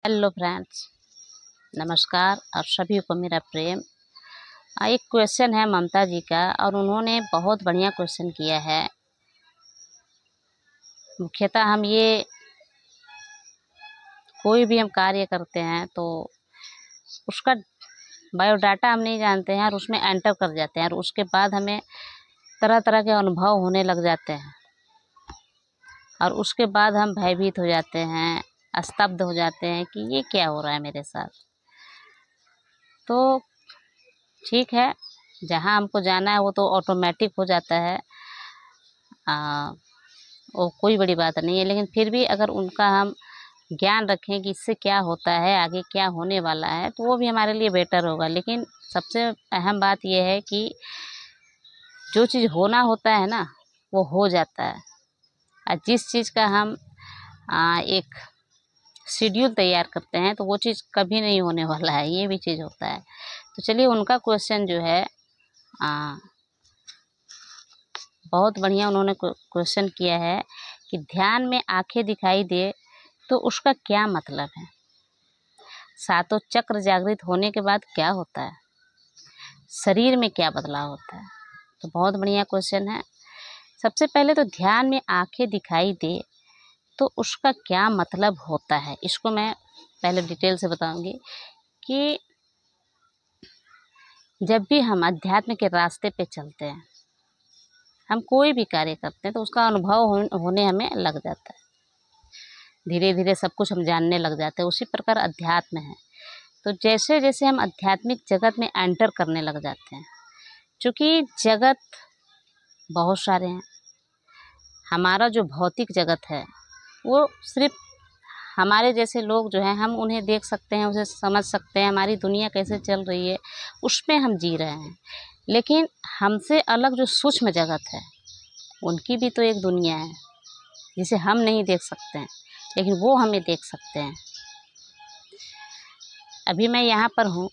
Hello friends, नमस्कार और सभी को मेरा प्रेम। एक क्वेश्चन है ममता जी का और उन्होंने बहुत बढ़िया क्वेश्चन किया है। मुख्यतः हम ये कोई भी हम कार्य करते हैं तो उसका बायोडाटा हम नहीं जानते हैं और उसमें एंटर कर जाते हैं और उसके बाद हमें तरह तरह के अनुभव होने लग जाते हैं और उसके बाद हम भयभीत हो जाते हैं, स्तब्ध हो जाते हैं कि ये क्या हो रहा है मेरे साथ। तो ठीक है, जहाँ हमको जाना है वो तो ऑटोमेटिक हो जाता है, वो कोई बड़ी बात नहीं है। लेकिन फिर भी अगर उनका हम ज्ञान रखें कि इससे क्या होता है, आगे क्या होने वाला है, तो वो भी हमारे लिए बेटर होगा। लेकिन सबसे अहम बात यह है कि जो चीज़ होना होता है ना, वो हो जाता है। और जिस चीज़ का हम एक शेड्यूल तैयार करते हैं तो वो चीज़ कभी नहीं होने वाला है, ये भी चीज़ होता है। तो चलिए, उनका क्वेश्चन जो है बहुत बढ़िया उन्होंने क्वेश्चन किया है कि ध्यान में आंखें दिखाई दे तो उसका क्या मतलब है। सातों चक्र जागृत होने के बाद क्या होता है, शरीर में क्या बदलाव होता है। तो बहुत बढ़िया क्वेश्चन है। सबसे पहले तो ध्यान में आंखें दिखाई दे तो उसका क्या मतलब होता है, इसको मैं पहले डिटेल से बताऊंगी कि जब भी हम अध्यात्म के रास्ते पे चलते हैं, हम कोई भी कार्य करते हैं तो उसका अनुभव होने हमें लग जाता है। धीरे धीरे सब कुछ हम जानने लग जाते हैं। उसी प्रकार अध्यात्म है। तो जैसे जैसे हम आध्यात्मिक जगत में एंटर करने लग जाते हैं, क्योंकि जगत बहुत सारे हैं। हमारा जो भौतिक जगत है वो सिर्फ हमारे जैसे लोग जो हैं, हम उन्हें देख सकते हैं, उसे समझ सकते हैं, हमारी दुनिया कैसे चल रही है उसमें हम जी रहे हैं। लेकिन हमसे अलग जो सूक्ष्म जगत है, उनकी भी तो एक दुनिया है जिसे हम नहीं देख सकते हैं, लेकिन वो हमें देख सकते हैं। अभी मैं यहाँ पर हूँ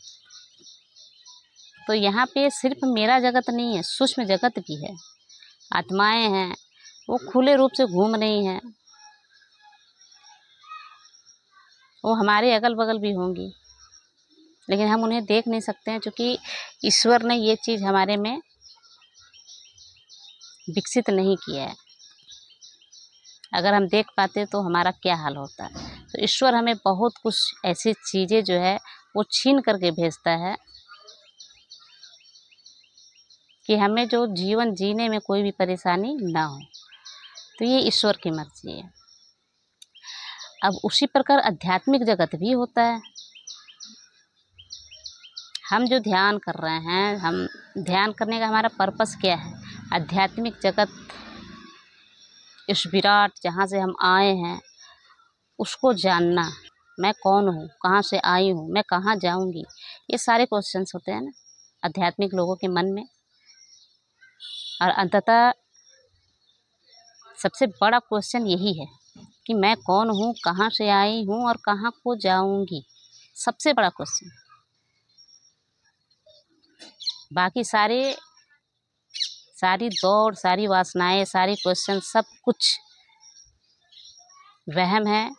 तो यहाँ पे सिर्फ मेरा जगत नहीं है, सूक्ष्म जगत भी है। आत्माएं हैं, वो खुले रूप से घूम रही हैं, वो हमारे अगल बगल भी होंगी, लेकिन हम उन्हें देख नहीं सकते हैं, क्योंकि ईश्वर ने ये चीज़ हमारे में विकसित नहीं किया है। अगर हम देख पाते तो हमारा क्या हाल होता। तो ईश्वर हमें बहुत कुछ ऐसी चीज़ें जो है वो छीन करके भेजता है कि हमें जो जीवन जीने में कोई भी परेशानी ना हो। तो ये ईश्वर की मर्जी है। अब उसी प्रकार आध्यात्मिक जगत भी होता है। हम जो ध्यान कर रहे हैं, हम ध्यान करने का हमारा पर्पस क्या है? आध्यात्मिक जगत, इस विराट जहाँ से हम आए हैं उसको जानना। मैं कौन हूँ, कहाँ से आई हूँ, मैं कहाँ जाऊँगी, ये सारे क्वेश्चंस होते हैं ना आध्यात्मिक लोगों के मन में। और अंततः सबसे बड़ा क्वेश्चन यही है कि मैं कौन हूँ, कहाँ से आई हूँ और कहाँ को जाऊँगी। सबसे बड़ा क्वेश्चन। बाकी सारी दौड़, सारी वासनाएं, सारी क्वेश्चन, सब कुछ वहम है,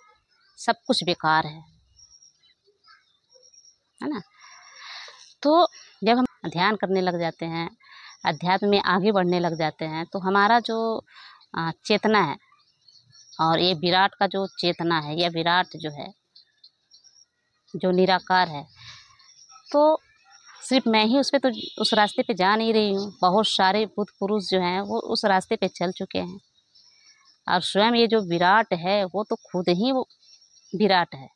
सब कुछ बेकार है ना। तो जब हम ध्यान करने लग जाते हैं, अध्यात्म में आगे बढ़ने लग जाते हैं, तो हमारा जो चेतना है और ये विराट का जो चेतना है, या विराट जो है, जो निराकार है, तो सिर्फ मैं ही उस रास्ते पे जा नहीं रही हूँ। बहुत सारे बुद्ध पुरुष जो हैं वो उस रास्ते पे चल चुके हैं। और स्वयं ये जो विराट है वो तो खुद ही वो विराट है।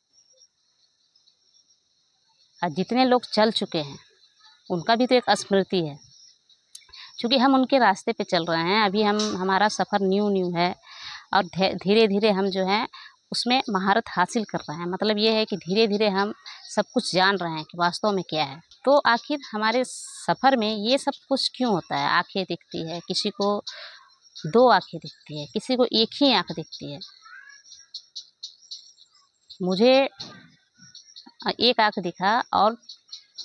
और जितने लोग चल चुके हैं उनका भी तो एक स्मृति है, क्योंकि हम उनके रास्ते पे चल रहे हैं। अभी हमारा सफ़र न्यू है और धीरे धीरे हम जो है उसमें महारत हासिल कर रहे हैं। मतलब ये है कि धीरे धीरे हम सब कुछ जान रहे हैं कि वास्तव में क्या है। तो आखिर हमारे सफ़र में ये सब कुछ क्यों होता है? आँखें दिखती है, किसी को 2 आँखें दिखती है, किसी को एक ही आँख दिखती है। मुझे एक आँख दिखा और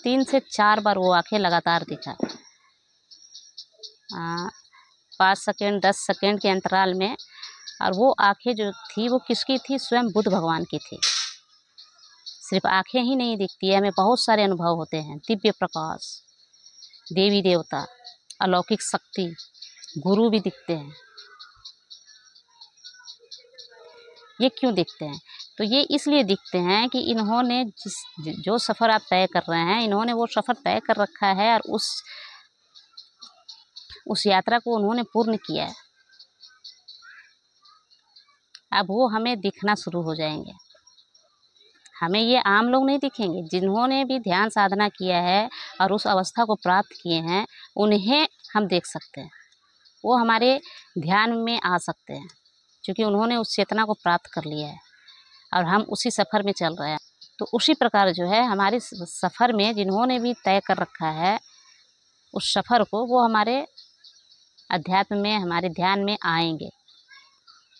3 से 4 बार वो आँखें लगातार दिखा। 5 सेकेंड 10 सेकेंड के अंतराल में। और वो आँखें जो थी वो किसकी थी? स्वयं बुद्ध भगवान की थी। सिर्फ आँखें ही नहीं दिखती है, हमें बहुत सारे अनुभव होते हैं। दिव्य प्रकाश, देवी देवता, अलौकिक शक्ति, गुरु भी दिखते हैं। ये क्यों दिखते हैं? तो ये इसलिए दिखते हैं कि इन्होंने जो सफ़र आप तय कर रहे हैं, इन्होंने वो सफ़र तय कर रखा है और उस यात्रा को उन्होंने पूर्ण किया है। अब वो हमें दिखना शुरू हो जाएंगे। हमें ये आम लोग नहीं दिखेंगे। जिन्होंने भी ध्यान साधना किया है और उस अवस्था को प्राप्त किए हैं, उन्हें हम देख सकते हैं। वो हमारे ध्यान में आ सकते हैं, क्योंकि उन्होंने उस चेतना को प्राप्त कर लिया है और हम उसी सफ़र में चल रहे हैं। तो उसी प्रकार जो है हमारे सफ़र में जिन्होंने भी तय कर रखा है उस सफ़र को, वो हमारे अध्यात्म में, हमारे ध्यान में आएंगे।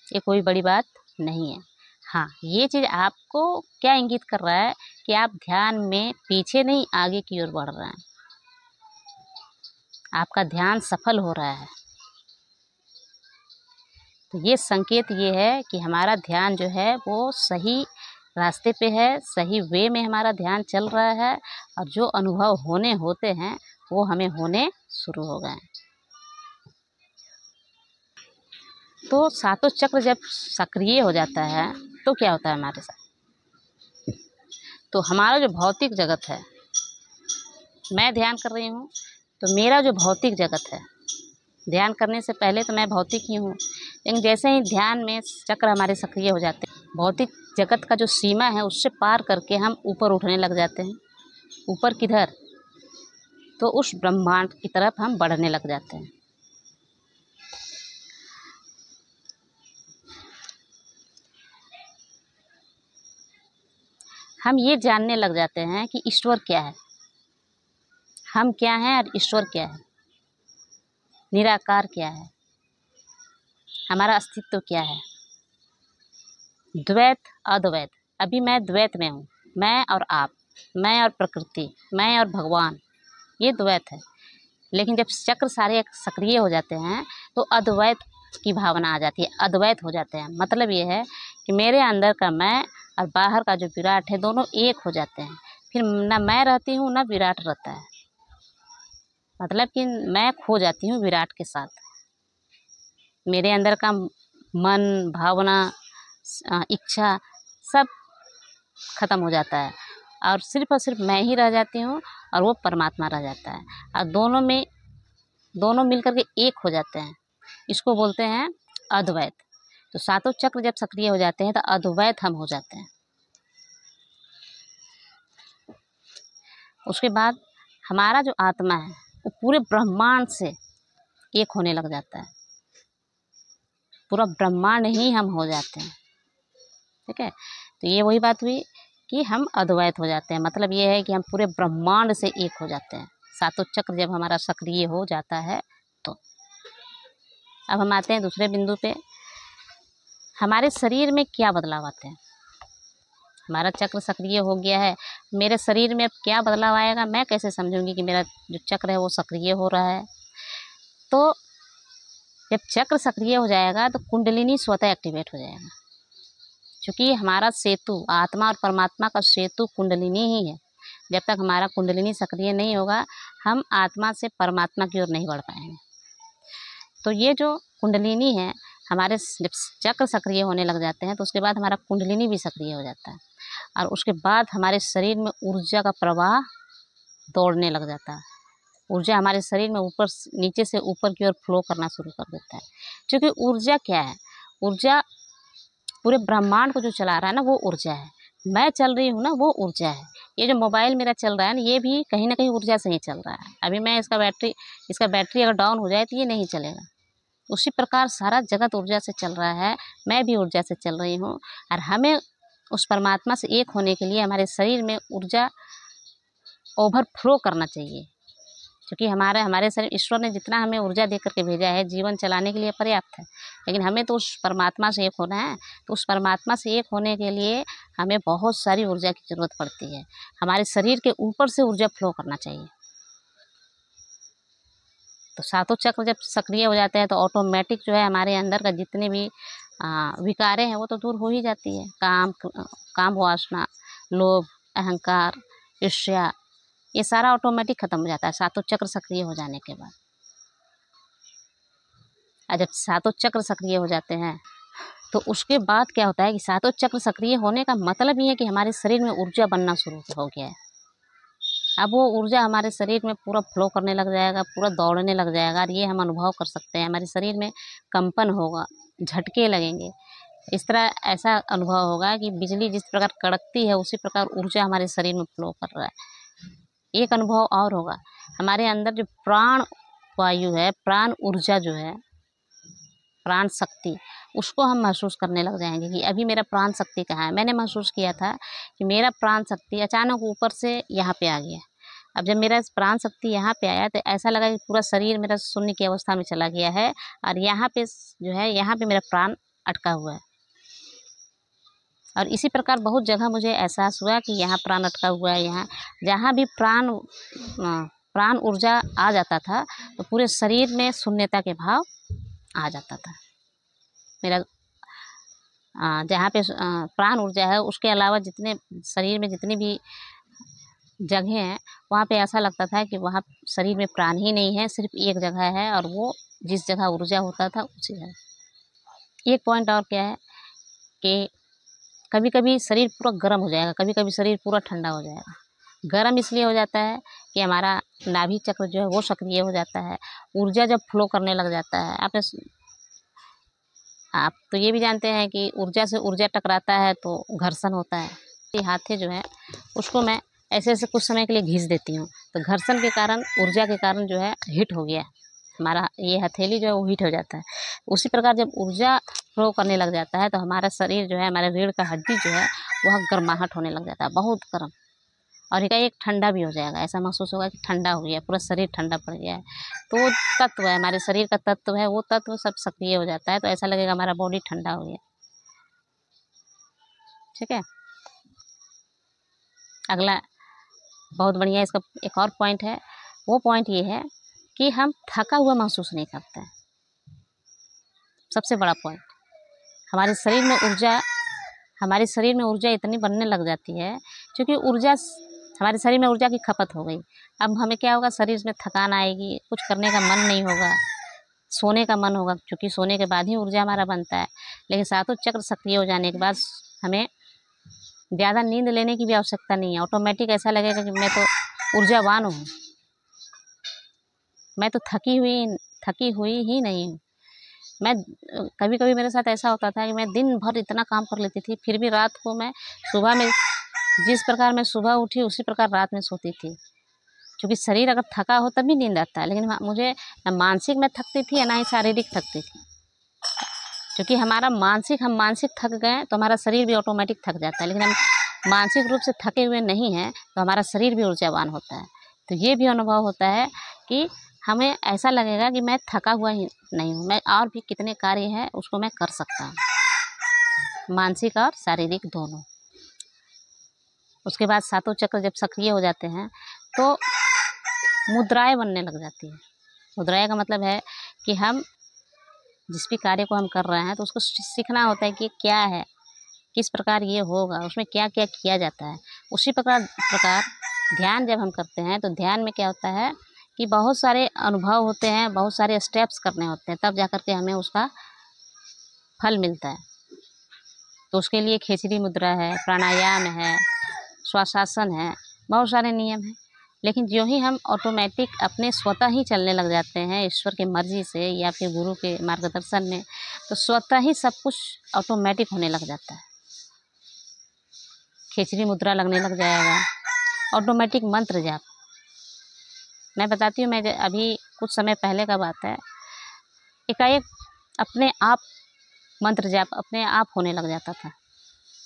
ये कोई बड़ी बात नहीं है। हाँ, ये चीज़ आपको क्या इंगित कर रहा है कि आप ध्यान में पीछे नहीं, आगे की ओर बढ़ रहे हैं। आपका ध्यान सफल हो रहा है। तो ये संकेत ये है कि हमारा ध्यान जो है वो सही रास्ते पे है, सही वे में हमारा ध्यान चल रहा है और जो अनुभव होने होते हैं वो हमें होने शुरू हो गए। तो सातों चक्र जब सक्रिय हो जाता है तो क्या होता है हमारे साथ? तो हमारा जो भौतिक जगत है, मैं ध्यान कर रही हूँ तो मेरा जो भौतिक जगत है, ध्यान करने से पहले तो मैं भौतिक ही हूँ, लेकिन जैसे ही ध्यान में चक्र हमारे सक्रिय हो जाते हैं, भौतिक जगत का जो सीमा है उससे पार करके हम ऊपर उठने लग जाते हैं। ऊपर किधर? तो उस ब्रह्मांड की तरफ हम बढ़ने लग जाते हैं। हम ये जानने लग जाते हैं कि ईश्वर क्या है, हम क्या हैं और ईश्वर क्या है, निराकार क्या है, हमारा अस्तित्व क्या है। द्वैत अद्वैत, अभी मैं द्वैत में हूँ, मैं और आप, मैं और प्रकृति, मैं और भगवान, ये द्वैत है। लेकिन जब चक्र सारे सक्रिय हो जाते हैं तो अद्वैत की भावना आ जाती है, अद्वैत हो जाते हैं। मतलब ये है कि मेरे अंदर का मैं और बाहर का जो विराट है, दोनों एक हो जाते हैं। फिर ना मैं रहती हूँ ना विराट रहता है। मतलब कि मैं खो जाती हूँ विराट के साथ। मेरे अंदर का मन, भावना, इच्छा सब खत्म हो जाता है और सिर्फ मैं ही रह जाती हूँ और वो परमात्मा रह जाता है और दोनों मिलकर के एक हो जाते हैं। इसको बोलते हैं अद्वैत। तो सातों चक्र जब सक्रिय हो जाते हैं तो अद्वैत हम हो जाते हैं। उसके बाद हमारा जो आत्मा है वो पूरे ब्रह्मांड से एक होने लग जाता है। पूरा ब्रह्मांड ही हम हो जाते हैं। ठीक है, तो ये वही बात हुई कि हम अद्वैत हो जाते हैं। मतलब ये है कि हम पूरे ब्रह्मांड से एक हो जाते हैं सातों चक्र जब हमारा सक्रिय हो जाता है तो। अब हम आते हैं दूसरे बिंदु पे, हमारे शरीर में क्या बदलाव आते हैं। हमारा चक्र सक्रिय हो गया है, मेरे शरीर में अब क्या बदलाव आएगा, मैं कैसे समझूंगी कि मेरा जो चक्र है वो सक्रिय हो रहा है। तो जब चक्र सक्रिय हो जाएगा तो कुंडलिनी स्वतः एक्टिवेट हो जाएगा, क्योंकि हमारा सेतु, आत्मा और परमात्मा का सेतु कुंडलिनी ही है। जब तक हमारा कुंडलिनी सक्रिय नहीं होगा हम आत्मा से परमात्मा की ओर नहीं बढ़ पाएंगे। तो ये जो कुंडलिनी है, हमारे जब चक्र सक्रिय होने लग जाते हैं तो उसके बाद हमारा कुंडलिनी भी सक्रिय हो जाता है और उसके बाद हमारे शरीर में ऊर्जा का प्रवाह दौड़ने लग जाता है। ऊर्जा हमारे शरीर में ऊपर नीचे से ऊपर की ओर फ्लो करना शुरू कर देता है। क्योंकि ऊर्जा क्या है? ऊर्जा पूरे ब्रह्मांड को जो चला रहा है ना, वो ऊर्जा है। मैं चल रही हूँ ना, वो ऊर्जा है। ये जो मोबाइल मेरा चल रहा है ना, ये भी कहीं ना कहीं ऊर्जा से ही चल रहा है। अभी मैं इसका बैटरी अगर डाउन हो जाए तो ये नहीं चलेगा। उसी प्रकार सारा जगत ऊर्जा से चल रहा है, मैं भी ऊर्जा से चल रही हूँ और हमें उस परमात्मा से एक होने के लिए हमारे शरीर में ऊर्जा ओवरफ्लो करना चाहिए। क्योंकि हमारे शरीर, ईश्वर ने जितना हमें ऊर्जा दे करके भेजा है जीवन चलाने के लिए पर्याप्त है, लेकिन हमें तो उस परमात्मा से एक होना है। तो उस परमात्मा से एक होने के लिए हमें बहुत सारी ऊर्जा की ज़रूरत पड़ती है। हमारे शरीर के ऊपर से ऊर्जा फ्लो करना चाहिए। तो सातों चक्र जब सक्रिय हो जाते हैं तो ऑटोमेटिक जो है हमारे अंदर का जितने भी विकारें हैं वो तो दूर हो ही जाती है। काम वासना, लोभ, अहंकार, ईर्ष्या, ये सारा ऑटोमेटिक खत्म हो जाता है सातों चक्र सक्रिय हो जाने के बाद। और जब सातों चक्र सक्रिय हो जाते हैं तो उसके बाद क्या होता है कि सातों चक्र सक्रिय होने का मतलब ये है कि हमारे शरीर में ऊर्जा बनना शुरू हो गया है। अब वो ऊर्जा हमारे शरीर में पूरा फ्लो करने लग जाएगा, पूरा दौड़ने लग जाएगा, और ये हम अनुभव कर सकते हैं। हमारे शरीर में कंपन होगा, झटके लगेंगे, इस तरह ऐसा अनुभव होगा कि बिजली जिस प्रकार कड़कती है उसी प्रकार ऊर्जा हमारे शरीर में फ्लो कर रहा है। एक अनुभव और होगा, हमारे अंदर जो प्राण वायु है, प्राण ऊर्जा जो है, प्राण शक्ति, उसको हम महसूस करने लग जाएंगे कि अभी मेरा प्राण शक्ति कहाँ है। मैंने महसूस किया था कि मेरा प्राण शक्ति अचानक ऊपर से यहाँ पे आ गया। अब जब मेरा प्राण शक्ति यहाँ पे आया तो ऐसा लगा कि पूरा शरीर मेरा शून्य की अवस्था में चला गया है, और यहाँ पे जो है, यहाँ पे मेरा प्राण अटका हुआ है। और इसी प्रकार बहुत जगह मुझे एहसास हुआ कि यहाँ प्राण अटका हुआ है। यहाँ जहाँ भी प्राण ऊर्जा आ जाता था तो पूरे शरीर में शून्यता के भाव आ जाता था। मेरा जहाँ पे प्राण ऊर्जा है उसके अलावा जितने शरीर में जितनी भी जगह हैं वहाँ पे ऐसा लगता था कि वहाँ शरीर में प्राण ही नहीं है, सिर्फ एक जगह है, और वो जिस जगह ऊर्जा होता था उसी जगह। एक पॉइंट और क्या है कि कभी कभी शरीर पूरा गर्म हो जाएगा, कभी कभी शरीर पूरा ठंडा हो जाएगा। गर्म इसलिए हो जाता है कि हमारा नाभि चक्र जो है वो सक्रिय हो जाता है, ऊर्जा जब फ्लो करने लग जाता है। आप तो ये भी जानते हैं कि ऊर्जा से ऊर्जा टकराता है तो घर्षण होता है। ये हाथे जो है उसको मैं ऐसे ऐसे कुछ समय के लिए घिस देती हूँ, तो घर्षण के कारण, ऊर्जा के कारण जो है हिट हो गया, हमारा ये हथेली जो है वो हिट हो जाता है। उसी प्रकार जब ऊर्जा फ्लो करने लग जाता है तो हमारा शरीर जो है, हमारे रीढ़ का हड्डी जो है वह गर्माहट होने लग जाता है, बहुत गर्म, और एक ठंडा भी हो जाएगा। ऐसा महसूस होगा कि ठंडा हो गया, पूरा शरीर ठंडा पड़ गया है। तो वो तत्व है, हमारे शरीर का तत्व है, वो तत्व सब सक्रिय हो जाता है, तो ऐसा लगेगा हमारा बॉडी ठंडा हो गया। ठीक है, अगला बहुत बढ़िया इसका एक और पॉइंट है। वो पॉइंट ये है कि हम थका हुआ महसूस नहीं करते हैं। सबसे बड़ा पॉइंट, हमारे शरीर में ऊर्जा इतनी बनने लग जाती है, क्योंकि हमारे शरीर में ऊर्जा की खपत हो गई। अब हमें क्या होगा, शरीर में थकान आएगी, कुछ करने का मन नहीं होगा, सोने का मन होगा, क्योंकि सोने के बाद ही ऊर्जा हमारा बनता है। लेकिन सातों चक्र सक्रिय हो जाने के बाद हमें ज़्यादा नींद लेने की भी आवश्यकता नहीं है। ऑटोमेटिक ऐसा लगेगा कि मैं तो ऊर्जावान हूँ, मैं तो थकी हुई ही नहीं हूँ। मैं कभी कभी मेरे साथ ऐसा होता था कि मैं दिन भर इतना काम कर लेती थी, फिर भी रात को मैं सुबह में जिस प्रकार मैं सुबह उठी उसी प्रकार रात में सोती थी। क्योंकि शरीर अगर थका हो तभी नींद आता है, लेकिन मुझे न मानसिक में थकती थी ना ही शारीरिक थकती थी। क्योंकि हम मानसिक थक गए तो हमारा शरीर भी ऑटोमेटिक थक जाता है, लेकिन हम मानसिक रूप से थके हुए नहीं हैं तो हमारा शरीर भी ऊर्जावान होता है। तो ये भी अनुभव होता है कि हमें ऐसा लगेगा कि मैं थका हुआ ही नहीं हूँ, मैं और भी कितने कार्य हैं उसको मैं कर सकता हूँ, मानसिक और शारीरिक दोनों। उसके बाद सातों चक्र जब सक्रिय हो जाते हैं तो मुद्राएं बनने लग जाती है। मुद्राएं का मतलब है कि हम जिस भी कार्य को हम कर रहे हैं तो उसको सीखना होता है कि क्या है, किस प्रकार ये होगा, उसमें क्या क्या किया जाता है। उसी प्रकार ध्यान जब हम करते हैं तो ध्यान में क्या होता है कि बहुत सारे अनुभव होते हैं, बहुत सारे स्टेप्स करने होते हैं, तब जाकर के हमें उसका फल मिलता है। तो उसके लिए खेचरी मुद्रा है, प्राणायाम है, श्वासासन है, बहुत सारे नियम हैं। लेकिन जो ही हम ऑटोमेटिक अपने स्वतः ही चलने लग जाते हैं ईश्वर की मर्जी से या फिर गुरु के मार्गदर्शन में, तो स्वतः ही सब कुछ ऑटोमेटिक होने लग जाता है। खेचरी मुद्रा लगने लग जाएगा, ऑटोमेटिक मंत्र जाप। मैं बताती हूँ, मैं अभी कुछ समय पहले का बात है, एकाएक अपने आप मंत्र जाप अपने आप होने लग जाता था।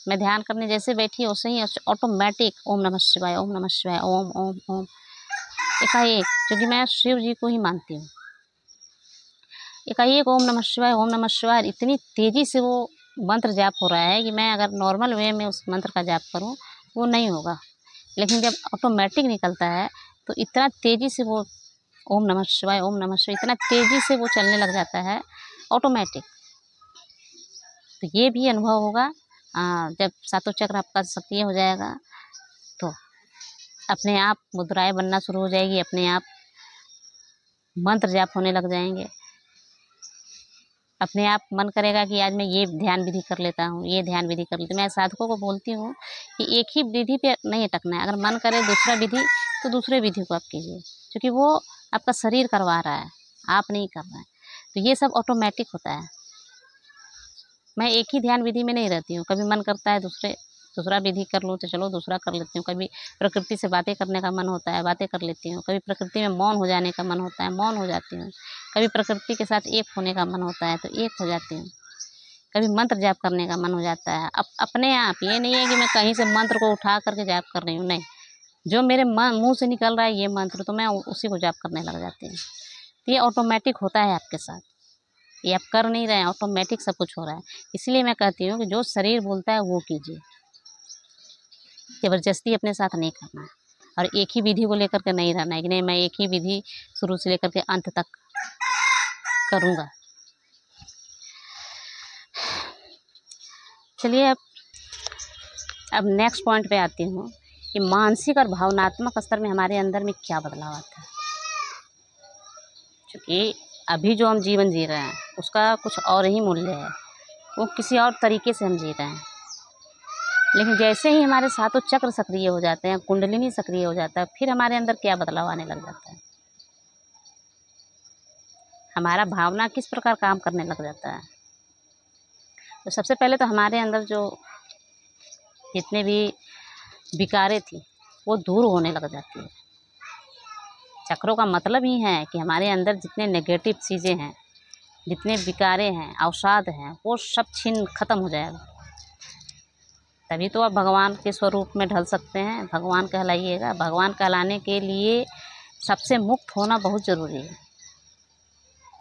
मैं ध्यान करने जैसे बैठी वैसे ही ऑटोमेटिक ओम नमः शिवाय, ओम नमः शिवाय, ओम ओम ओम, एकाएक, क्योंकि मैं शिव जी को ही मानती हूँ। एकाएक ओम नमः शिवाय, ओम नमः शिवाय, इतनी तेज़ी से वो मंत्र जाप हो रहा है कि मैं अगर नॉर्मल वे में उस मंत्र का जाप करूँ वो नहीं होगा, लेकिन जब ऑटोमेटिक निकलता है तो इतना तेज़ी से वो ओम नमः शिवाय, ओम नमः शिवाय, इतना तेज़ी से वो चलने लग जाता है ऑटोमेटिक। तो ये भी अनुभव होगा जब सातों चक्र आपका सक्रिय हो जाएगा तो अपने आप मुद्राएं बनना शुरू हो जाएगी, अपने आप मंत्र जाप होने लग जाएंगे। अपने आप मन करेगा कि आज मैं ये ध्यान विधि कर लेता हूँ, ये ध्यान विधि कर लेती हूँ। मैं साधकों को बोलती हूँ कि एक ही विधि पे नहीं अटकना है। अगर मन करे दूसरा विधि तो दूसरे विधि को आप कीजिए, क्योंकि वो आपका शरीर करवा रहा है, आप नहीं कर रहे हैं। तो ये सब ऑटोमेटिक होता है। मैं एक ही ध्यान विधि में नहीं रहती हूँ। कभी मन करता है दूसरा विधि कर लूँ तो चलो दूसरा कर लेती हूँ। कभी प्रकृति से बातें करने का मन होता है, बातें कर लेती हूँ। कभी प्रकृति में मौन हो जाने का मन होता है, मौन हो जाती हूँ। कभी प्रकृति के साथ एक होने का मन होता है तो एक हो जाती हूँ। कभी मंत्र जाप करने का मन हो जाता है। अपने आप, ये नहीं है कि मैं कहीं से मंत्र को उठा करके जाप कर रही हूँ, नहीं। जो मेरे मुँह से निकल रहा है ये मंत्र, तो मैं उसी को जाप करने लग जाती हूँ। तो ये ऑटोमेटिक होता है आपके साथ, ये आप कर नहीं रहे हैं, ऑटोमेटिक सब कुछ हो रहा है। इसलिए मैं कहती हूँ कि जो शरीर बोलता है वो कीजिए, ज़बरदस्ती अपने साथ नहीं करना है। और एक ही विधि को लेकर के नहीं रहना है कि नहीं मैं एक ही विधि शुरू से लेकर के अंत तक करूँगा। चलिए अब नेक्स्ट पॉइंट पे आती हूँ कि मानसिक और भावनात्मक स्तर में हमारे अंदर में क्या बदलाव आता है। क्योंकि अभी जो हम जीवन जी रहे हैं उसका कुछ और ही मूल्य है, वो किसी और तरीके से हम जी रहे हैं। लेकिन जैसे ही हमारे सातों चक्र सक्रिय हो जाते हैं, कुंडलिनी सक्रिय हो जाता है, फिर हमारे अंदर क्या बदलाव आने लग जाता है। हमारा भावना किस प्रकार काम करने लग जाता है। तो सबसे पहले तो हमारे अंदर जो जितने भी विकारें थी वो दूर होने लग जाती है। चक्रों का मतलब ही है कि हमारे अंदर जितने नेगेटिव चीज़ें हैं, जितने विकारें हैं, अवसाद हैं, वो सब छीन खत्म हो जाएगा। तभी तो आप भगवान के स्वरूप में ढल सकते हैं, भगवान कहलाइएगा। भगवान कहलाने के लिए सबसे मुक्त होना बहुत ज़रूरी है।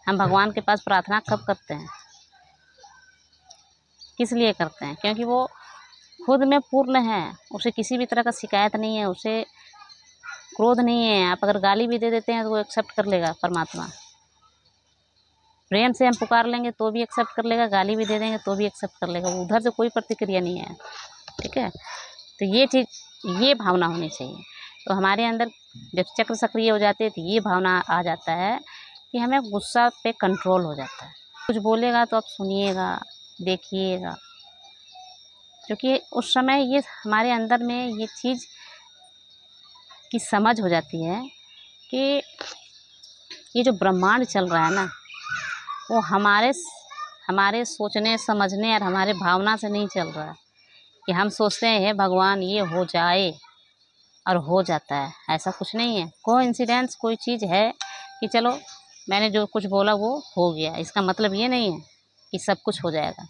हम भगवान के पास प्रार्थना कब करते हैं, किस लिए करते हैं? क्योंकि वो खुद में पूर्ण है, उसे किसी भी तरह का शिकायत नहीं है, उसे क्रोध नहीं है। आप अगर गाली भी दे देते हैं तो वो एक्सेप्ट कर लेगा परमात्मा। प्रेम से हम पुकार लेंगे तो भी एक्सेप्ट कर लेगा, गाली भी दे देंगे तो भी एक्सेप्ट कर लेगा। उधर से कोई प्रतिक्रिया नहीं है, ठीक है। तो ये चीज़, ये भावना होनी चाहिए। तो हमारे अंदर जब चक्र सक्रिय हो जाते हैं तो ये भावना आ जाता है कि हमें गुस्सा पे कंट्रोल हो जाता है। कुछ बोलेगा तो आप सुनिएगा, देखिएगा, क्योंकि उस समय ये हमारे अंदर में ये चीज़ की समझ हो जाती है कि ये जो ब्रह्मांड चल रहा है ना, वो हमारे सोचने समझने और हमारे भावना से नहीं चल रहा है कि हम सोचते हैं भगवान ये हो जाए और हो जाता है। ऐसा कुछ नहीं है। कोइंसिडेंस कोई चीज़ है कि चलो मैंने जो कुछ बोला वो हो गया, इसका मतलब ये नहीं है कि सब कुछ हो जाएगा।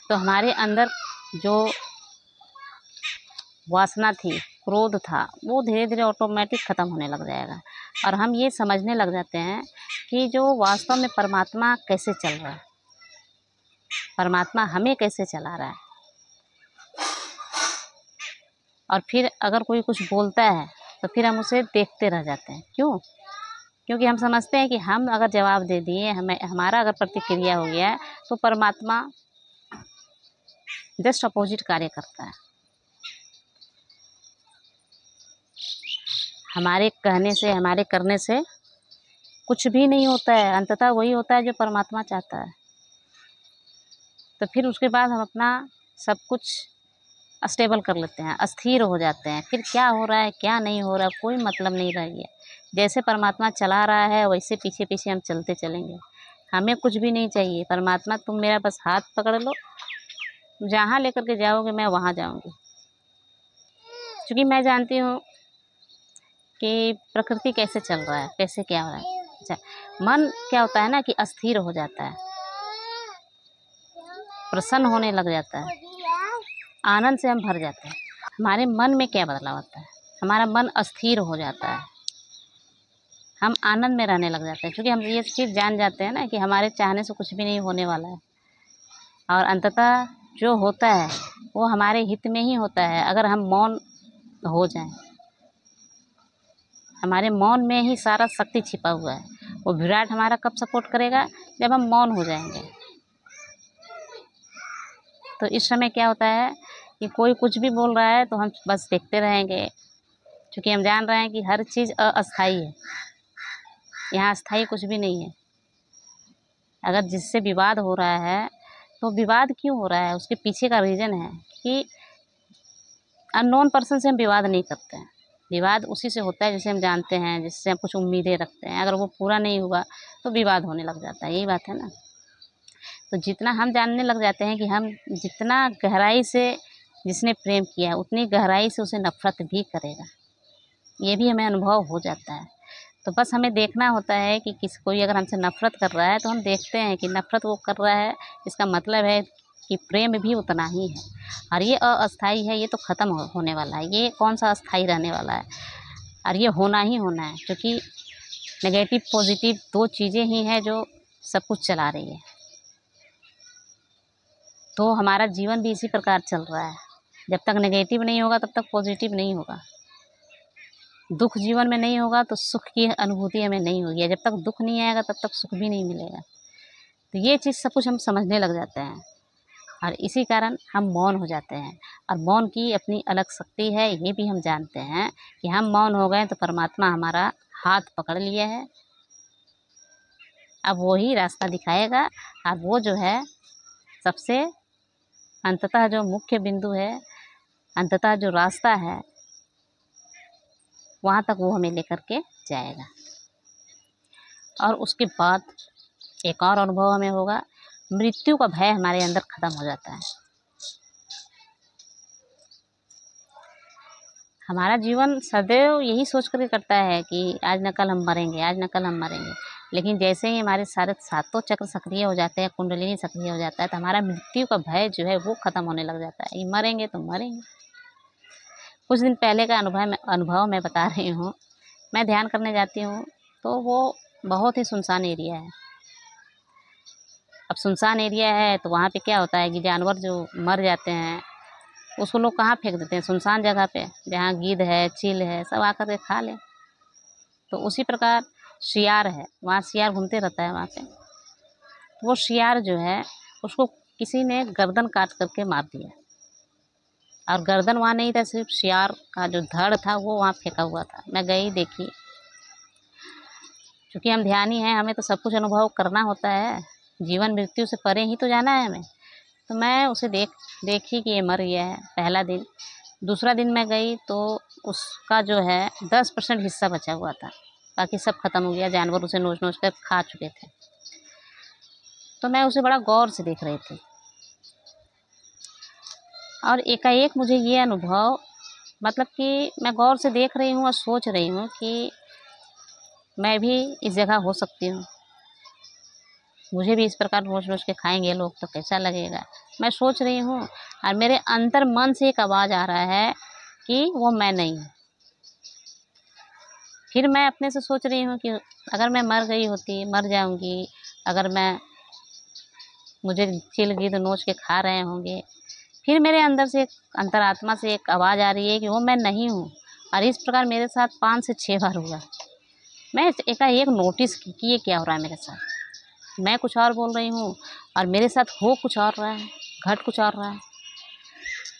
तो हमारे अंदर जो वासना थी, क्रोध था, वो धीरे धीरे ऑटोमेटिक ख़त्म होने लग जाएगा। और हम ये समझने लग जाते हैं कि जो वास्तव में परमात्मा कैसे चल रहा है, परमात्मा हमें कैसे चला रहा है। और फिर अगर कोई कुछ बोलता है तो फिर हम उसे देखते रह जाते हैं। क्यों? क्योंकि हम समझते हैं कि हम अगर जवाब दे दिए, हमारा अगर प्रतिक्रिया हो गया तो परमात्मा जस्ट अपोजिट कार्य करता है। हमारे कहने से, हमारे करने से कुछ भी नहीं होता है, अंततः वही होता है जो परमात्मा चाहता है। तो फिर उसके बाद हम अपना सब कुछ स्टेबल कर लेते हैं, अस्थिर हो जाते हैं। फिर क्या हो रहा है क्या नहीं हो रहा है कोई मतलब नहीं रह गया। जैसे परमात्मा चला रहा है वैसे पीछे पीछे हम चलते चलेंगे। हमें कुछ भी नहीं चाहिए। परमात्मा तुम मेरा बस हाथ पकड़ लो, जहाँ लेकर के जाओगे मैं वहाँ जाऊँगी। क्योंकि मैं जानती हूँ कि प्रकृति कैसे चल रहा है, कैसे क्या हो रहा है। अच्छा, मन क्या होता है ना कि अस्थिर हो जाता है, प्रसन्न होने लग जाता है, आनंद से हम भर जाते हैं। हमारे मन में क्या बदलाव आता है? हमारा मन अस्थिर हो जाता है, हम आनंद में रहने लग जाते हैं। क्योंकि हम ये चीज़ जान जाते हैं ना कि हमारे चाहने से कुछ भी नहीं होने वाला है, और अंततः जो होता है वो हमारे हित में ही होता है अगर हम मौन हो जाएं। हमारे मौन में ही सारा शक्ति छिपा हुआ है। वो विराट हमारा कब सपोर्ट करेगा? जब हम मौन हो जाएंगे। तो इस समय क्या होता है कि कोई कुछ भी बोल रहा है तो हम बस देखते रहेंगे, क्योंकि हम जान रहे हैं कि हर चीज़ अस्थाई है, यहाँ अस्थाई कुछ भी नहीं है। अगर जिससे विवाद हो रहा है तो विवाद क्यों हो रहा है, उसके पीछे का रीज़न है कि अननोन पर्सन से हम विवाद नहीं करते हैं। विवाद उसी से होता है जिसे हम जानते हैं, जिससे हम कुछ उम्मीदें रखते हैं। अगर वो पूरा नहीं हुआ तो विवाद होने लग जाता है, यही बात है ना। तो जितना हम जानने लग जाते हैं कि हम जितना गहराई से जिसने प्रेम किया है उतनी गहराई से उसे नफ़रत भी करेगा, ये भी हमें अनुभव हो जाता है। तो बस हमें देखना होता है कि कोई अगर हमसे नफ़रत कर रहा है तो हम देखते हैं कि नफ़रत वो कर रहा है, इसका मतलब है कि प्रेम भी उतना ही है। और ये अस्थाई है, ये तो ख़त्म होने वाला है, ये कौन सा अस्थाई रहने वाला है। और ये होना ही होना है, क्योंकि नेगेटिव पॉजिटिव दो चीज़ें ही हैं जो सब कुछ चला रही है। तो हमारा जीवन भी इसी प्रकार चल रहा है। जब तक नेगेटिव नहीं होगा तब तक पॉजिटिव नहीं होगा। दुख जीवन में नहीं होगा तो सुख की अनुभूति हमें नहीं होगी। जब तक दुख नहीं आएगा तब तक सुख भी नहीं मिलेगा। तो ये चीज़ सब कुछ हम समझने लग जाते हैं और इसी कारण हम मौन हो जाते हैं। और मौन की अपनी अलग शक्ति है, ये भी हम जानते हैं कि हम मौन हो गए तो परमात्मा हमारा हाथ पकड़ लिया है। अब वो ही रास्ता दिखाएगा और वो जो है सबसे अंततः जो मुख्य बिंदु है, अंततः जो रास्ता है, वहाँ तक वो हमें लेकर के जाएगा। और उसके बाद एक और अनुभव हमें होगा, मृत्यु का भय हमारे अंदर ख़त्म हो जाता है। हमारा जीवन सदैव यही सोच कर करता है कि आज न कल हम मरेंगे, आज न कल हम मरेंगे। लेकिन जैसे ही हमारे सारे सातों चक्र सक्रिय हो जाते हैं, कुंडलिनी सक्रिय हो जाता है, तो हमारा मृत्यु का भय जो है वो ख़त्म होने लग जाता है। ये मरेंगे तो मरेंगे। कुछ दिन पहले का अनुभव मैं बता रही हूँ। मैं ध्यान करने जाती हूँ तो वो बहुत ही सुनसान एरिया है। अब सुनसान एरिया है तो वहाँ पे क्या होता है कि जानवर जो मर जाते हैं उसको लोग कहाँ फेंक देते हैं, सुनसान जगह पे जहाँ गिद्ध है, चील है, सब आकर के खा ले। तो उसी प्रकार शियार है, वहाँ शियार घूमते रहता है वहाँ पे। वो शियार जो है उसको किसी ने गर्दन काट करके मार दिया। और गर्दन वहाँ नहीं था, सिर्फ शियार का जो धड़ था वो वहाँ फेंका हुआ था। मैं गई, देखी। क्योंकि हम ध्यानी हैं, हमें तो सब कुछ अनुभव करना होता है, जीवन मृत्यु से परे ही तो जाना है हमें। तो मैं उसे देखी कि ये मर गया है, पहला दिन। दूसरा दिन मैं गई तो उसका जो है 10% हिस्सा बचा हुआ था, बाकी सब खत्म हो गया, जानवर उसे नोच नोच कर खा चुके थे। तो मैं उसे बड़ा गौर से देख रही थी और एकाएक मुझे ये अनुभव, मतलब कि मैं गौर से देख रही हूँ और सोच रही हूँ कि मैं भी इस जगह हो सकती हूँ, मुझे भी इस प्रकार नोच नोच के खाएंगे लोग तो कैसा लगेगा। मैं सोच रही हूँ और मेरे अंतर मन से एक आवाज़ आ रहा है कि वो मैं नहीं हूँ। फिर मैं अपने से सोच रही हूँ कि अगर मैं मर गई होती, मर जाऊँगी, अगर मुझे चील गिद्ध नोच के खा रहे होंगे, फिर मेरे अंदर से अंतरात्मा से एक आवाज़ आ रही है कि वो मैं नहीं हूँ। और इस प्रकार मेरे साथ 5 से 6 बार हुआ। मैं एकाएक नोटिस की कि ये क्या हो रहा है मेरे साथ। मैं कुछ और बोल रही हूँ और मेरे साथ हो कुछ और रहा है, घट कुछ और रहा है।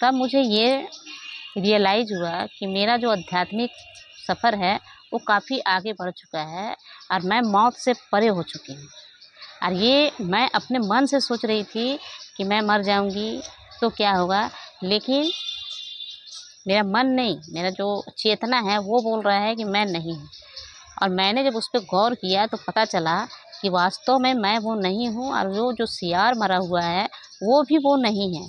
तब मुझे ये रियलाइज़ हुआ कि मेरा जो आध्यात्मिक सफ़र है वो काफ़ी आगे बढ़ चुका है और मैं मौत से परे हो चुकी हूँ। और ये मैं अपने मन से सोच रही थी कि मैं मर जाऊँगी तो क्या होगा, लेकिन मेरा मन नहीं, मेरा जो चेतना है वो बोल रहा है कि मैं नहीं हूँ। और मैंने जब उस पर गौर किया तो पता चला कि वास्तव में मैं वो नहीं हूँ और वो जो शियार मरा हुआ है वो भी वो नहीं है।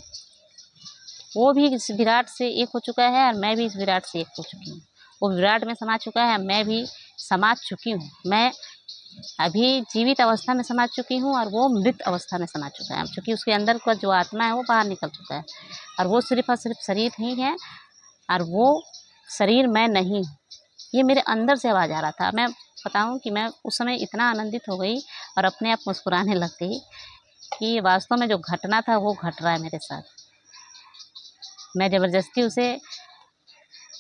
वो भी इस विराट से एक हो चुका है और मैं भी इस विराट से एक हो चुकी हूँ। वो विराट में समा चुका है, मैं भी समा चुकी हूँ। मैं अभी जीवित अवस्था में समा चुकी हूँ और वो मृत अवस्था में समा चुका है, क्योंकि उसके अंदर का जो आत्मा है वो बाहर निकल चुका है और वो सिर्फ और सिर्फ शरीर ही है और वो शरीर मैं नहीं हूँ। ये मेरे अंदर से आवाज़ आ रहा था। मैं बताऊँ कि मैं उस समय इतना आनंदित हो गई और अपने आप मुस्कुराने लग गई कि वास्तव में जो घटना था वो घट रहा है मेरे साथ। मैं ज़बरदस्ती उसे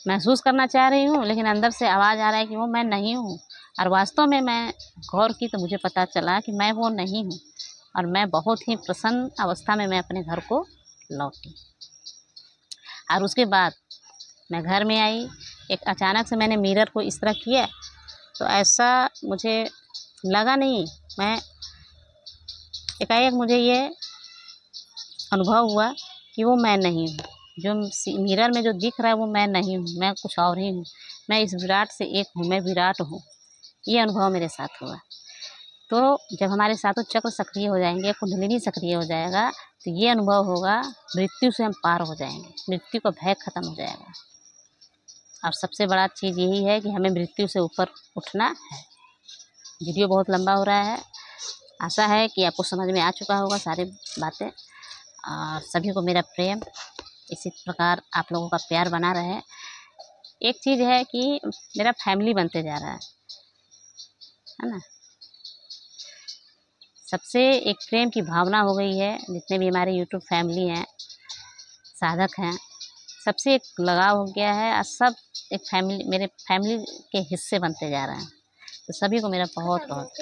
महसूस करना चाह रही हूँ, लेकिन अंदर से आवाज़ आ रहा है कि वो मैं नहीं हूँ। और वास्तव में मैं गौर की तो मुझे पता चला कि मैं वो नहीं हूँ और मैं बहुत ही प्रसन्न अवस्था में मैं अपने घर को लौटी। और उसके बाद मैं घर में आई, एक अचानक से मैंने मिरर को इस तरह किया तो ऐसा मुझे लगा नहीं, मैं एकाएक मुझे ये अनुभव हुआ कि वो मैं नहीं हूँ, जो मिरर में जो दिख रहा है वो मैं नहीं हूँ, मैं कुछ और ही हूँ, मैं इस विराट से एक हूँ, मैं विराट हूँ। ये अनुभव मेरे साथ हुआ। तो जब हमारे सातों चक्र सक्रिय हो जाएंगे, कुंडलिनी सक्रिय हो जाएगा, तो ये अनुभव होगा मृत्यु से हम पार हो जाएंगे, मृत्यु का भय खत्म हो जाएगा। और सबसे बड़ा चीज़ यही है कि हमें मृत्यु से ऊपर उठना है। वीडियो बहुत लंबा हो रहा है, आशा है कि आपको समझ में आ चुका होगा सारी बातें। और सभी को मेरा प्रेम, इसी प्रकार आप लोगों का प्यार बना रहे। एक चीज़ है कि मेरा फैमिली बनते जा रहा है ना। सबसे एक प्रेम की भावना हो गई है, जितने भी हमारे यूट्यूब फैमिली हैं, साधक हैं, सबसे एक लगाव हो गया है और सब एक फैमिली, मेरे फैमिली के हिस्से बनते जा रहे हैं। तो सभी को मेरा बहुत बहुत